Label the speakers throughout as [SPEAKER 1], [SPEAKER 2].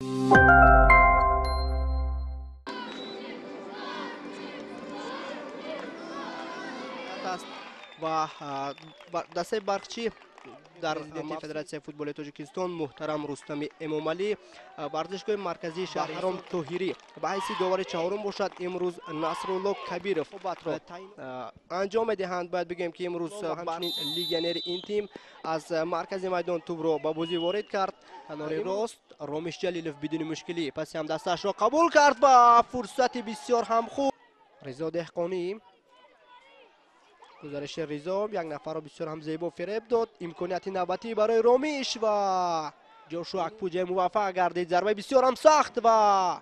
[SPEAKER 1] و دسته برقچی در پرزیدنت فدراسیون فوتبال تاجیکستان محترم رستم امامعلی ورزشگاه مرکزی شهرام طاهری به حیث داور چهارم باشد امروز نصرالله کبیرов را انجام دهند. باید بگیم که امروز همچنین لیگنر این تیم از مرکز میدان توپ را به بازی وارد کرد. کنار راست رامیش جلیلov بدون مشکلی پس هم دستش را قبول کرد و فرصت بسیار هم خوب. رضا دهقانی گزارش رضا یک نفر را بسیار هم زیبا فریب داد. امکانیت نوبتی برای رامیش و جوشو اکپوجه موفق گردید. ضربه بسیار هم سخت و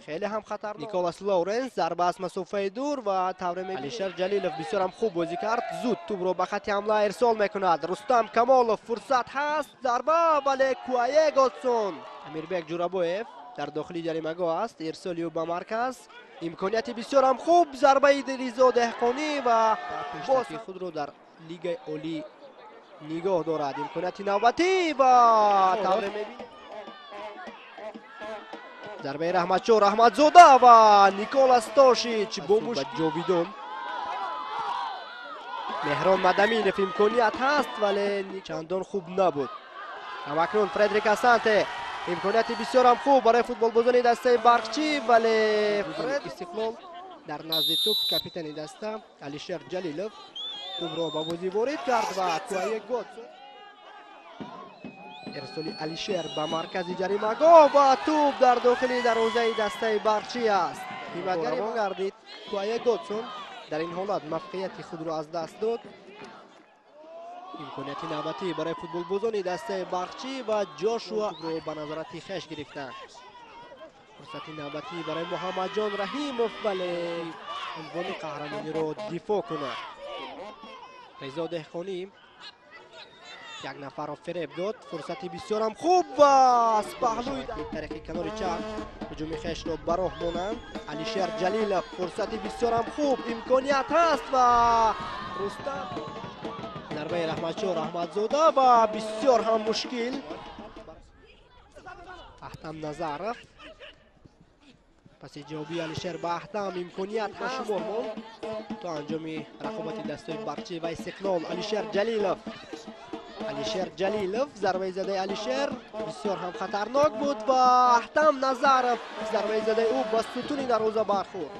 [SPEAKER 1] خیلی هم خطرناک. نیکولاس لورنس ضربه از مسافه دور و تورم علیشر جلیلov بسیار هم خوب بازی کرد. زود توپ را به خط حمله ارسال میکند. رستم کمالov فرصت هست. ضربه ولی کوایه گاتسون امیربک جورابویف در داخلی جریمه‌گاه است. ارسالی او به مرکز. امکانیت بسیار هم خوب. ضربه رضا دهقانی و پیشرفت خود رو در لیگ عالی نگاه دارد. امکانیت نوبتی و تورم می‌بینیم. ضربه رحمتزاده و نیکولاس تاشیچ بوموش جاویدون. مهران مدمینف امکانیت هست ولی چندان خوب نبود. همکنون فردریک اسانته امکانیت بسیار هم خوب برای فوتبال بازان دسته برقچی ولی استقلال در نزد توپ کاپیتان دسته علیشر جلیلov توپ را به بازی وارد کرد و کوایه گاتسون ارسالی علیشر به مرکز جریمه‌گاه و توپ در داخل دروازه دسته برقچی است. حمایتگر روان گردید. کوایه گاتسون در این حالت موقعیت خود را از دست داد. امکانیت نوبتی برای فوتبال بازان دسته برقچی و جاشوا رو به نظارت خویش گرفتند. فرصت نوبتی برای محمد جان رحیمov ولی عنوان قهرمانی را دفاع کند. رضا دهقانی یک نفر را فریب داد. فرصت بسیار هم خوب و از پهلوی طریق کنار چپ هجوم خویش را به راه مانند. علیشر جلیلov فرصت بسیار هم خوب. امکانیت هست و رستم ضربه رحمتزاده و بسیار هم مشکل. احتم نظرف پس جوابی علیشر به احتم امکانیت هست شمار ماند تا انجام رقابت دسته برقچی و استقلال. علیشر جلیلov ضربه زده علیشر بسیار هم خطرناک بود و احتم نظرف ضربه زده او به ستون دروازه برخورد.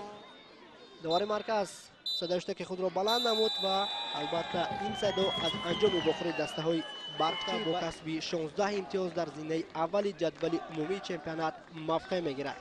[SPEAKER 1] داور مرکز صدای که خود را بلند نمود و البته این صدا از انجام بخوری دسته های برقچی با کسب 16 امتیاز در زینه اول جدول عمومی چمپیونات موقع میگیرد.